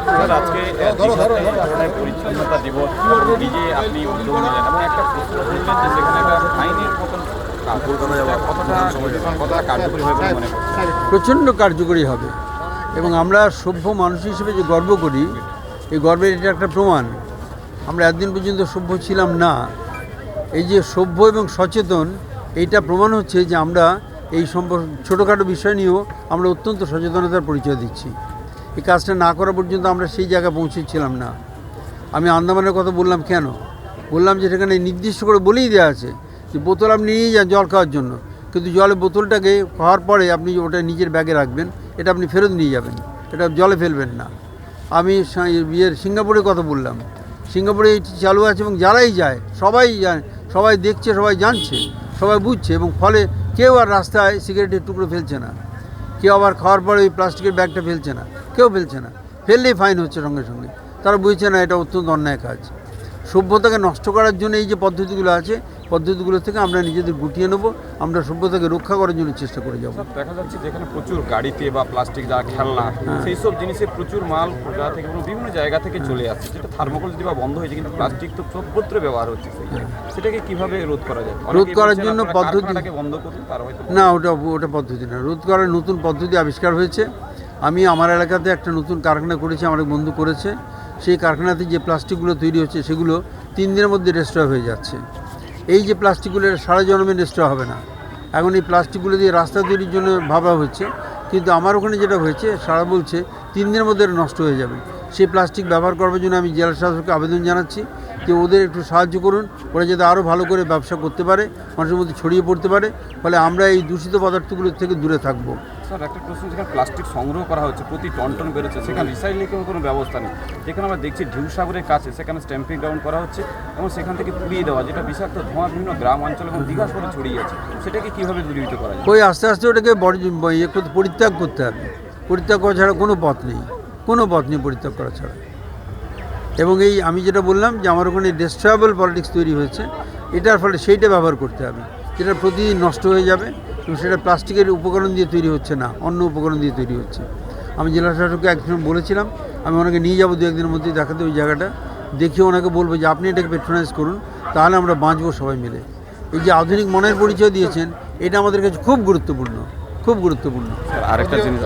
আজকে দীঘাতে এই ধরনের পরিচ্ছন্নতা দিবস নিজে আপনি উদ্যোগ নিলেন এবং একটা প্রশ্ন করলেন যে সেখানে একটা আইনের মতন কতটা কার্যকরী হবে বলে মনে করছেন? প্রচণ্ড কার্যকরী হবে এবং আমরা সভ্য মানুষ হিসেবে যে গর্ব করি, এই গর্বের এটা একটা প্রমাণ। আমরা এতদিন পর্যন্ত সভ্য ছিলাম না, এই যে সভ্য এবং সচেতন, এইটা প্রমাণ হচ্ছে যে আমরা এই ছোটোখাটো বিষয় নিয়েও আমরা অত্যন্ত সচেতনতার পরিচয় দিচ্ছি। এই কাজটা না করা পর্যন্ত আমরা সেই জায়গায় পৌঁছেছিলাম না। আমি আন্দামানের কথা বললাম কেন? বললাম যে সেখানে নির্দিষ্ট করে বলেই দেওয়া আছে যে বোতল আপনি নিয়ে যান জল খাওয়ার জন্য, কিন্তু জলের বোতলটাকে খাওয়ার পরে আপনি ওটা নিজের ব্যাগে রাখবেন, এটা আপনি ফেরত নিয়ে যাবেন, এটা জলে ফেলবেন না। আমি সিঙ্গাপুরের কথা বললাম, সিঙ্গাপুরে এটি চালু আছে এবং যারাই যায় সবাই যায়, সবাই দেখছে, সবাই জানছে, সবাই বুঝছে এবং ফলে কেউ আর রাস্তায় সিগারেটের টুকরো ফেলছে না, কেউ আবার খাওয়ার পরে ওই প্লাস্টিকের ব্যাগটা ফেলছে না, কেউ ফেলছে না, ফেললেই ফাইন হচ্ছে সঙ্গে সঙ্গে। তারা বুঝছে না এটা অত্যন্ত অন্যায় কাজ। সভ্যতাকে নষ্ট করার জন্য এই যে পদ্ধতিগুলো আছে, পদ্ধতিগুলো থেকে আমরা নিজেদের গুটিয়ে নেব, আমরা সভ্যতাকে রক্ষা করার জন্য চেষ্টা করে যাব। দেখা যাচ্ছে যেখানে প্রচুর গাড়িতে বা প্লাস্টিক যা খেলনা সেই সব জিনিসে প্রচুর মাল কলকাতা থেকে বিভিন্ন জায়গা থেকে চলে আসছে, যেটা থার্মোকল যদি বা বন্ধ হয়েছে, কিন্তু প্লাস্টিক তো সর্বত্র ব্যবহার হচ্ছে। সেটাকে কিভাবে রোধ করা যায়? রোধ করার জন্য পদ্ধতি বন্ধ করুন, তার হয়তো না, ওটা পদ্ধতি না। রোধ করার নতুন পদ্ধতি আবিষ্কার হয়েছে। আমি আমার এলাকাতে একটা নতুন কারখানা করেছি, আমার এক বন্ধু করেছে। সেই কারখানাতে যে প্লাস্টিকগুলো তৈরি হচ্ছে সেগুলো 3 দিনের মধ্যে ডেস্ট্রয় হয়ে যাচ্ছে। এই যে প্লাস্টিকগুলো সারা জন্মে ডেস্ট্রয় হবে না। এখন এই প্লাস্টিকগুলো দিয়ে রাস্তা তৈরির জন্য ভাবা হচ্ছে, কিন্তু আমার ওখানে যেটা হয়েছে সারা বলছে 3 দিনের মধ্যে নষ্ট হয়ে যাবে। সেই প্লাস্টিক ব্যবহার করার জন্য আমি জেলা শাসককে আবেদন জানাচ্ছি যে ওদের একটু সাহায্য করুন, ওরা যাতে আরও ভালো করে ব্যবসা করতে পারে, মানুষের মধ্যে ছড়িয়ে পড়তে পারে, ফলে আমরা এই দূষিত পদার্থগুলোর থেকে দূরে থাকবো। স্যার, একটা প্রশ্ন, যেখানে প্লাস্টিক সংগ্রহ করা হচ্ছে প্রতি টন বেরোচ্ছে, সেখানে রিসাইক্লিংয়ের কোনো ব্যবস্থা নেই। যেখানে আমরা দেখছি ঢেউসাগরের কাছে সেখানে স্ট্যাম্পিং গ্রাউন্ড করা হচ্ছে এবং সেখান থেকে পুড়িয়ে দেওয়া, যেটা বিষাক্ত ধোঁয়া বিভিন্ন গ্রাম অঞ্চল এবং দীঘা শহরে ছড়িয়ে আছে। সেটাকে কীভাবে দূরীভূত করা যায়? ওই আস্তে আস্তে ওটাকে পরিত্যাগ করতে হবে। পরিত্যাগ করা ছাড়া কোনো পথ নেই, পরিত্যাগ করা ছাড়া। এবং এই আমি যেটা বললাম যে আমার ওখানে ডেস্ট্রয়েবল পলিটিক্স তৈরি হয়েছে, এটার ফলে সেইটা ব্যবহার করতে হবে, যেটা প্রতিদিন নষ্ট হয়ে যাবে এবং সেটা প্লাস্টিকের উপকরণ দিয়ে তৈরি হচ্ছে না, অন্য উপকরণ দিয়ে তৈরি হচ্ছে। আমি জেলা শাসককে একজন বলেছিলাম আমি ওনাকে নিয়ে যাবো 2-1 দিনের মধ্যেই দেখাতে ওই জায়গাটা, দেখিয়ে ওনাকে বলবো যে আপনি এটাকে পেট্রোনাইজ করুন, তাহলে আমরা বাঁচবো সবাই মিলে। এই যে আধুনিক মনের পরিচয় দিয়েছেন, এটা আমাদের কাছে খুব গুরুত্বপূর্ণ, খুব গুরুত্বপূর্ণ। আরেকটা জিনিস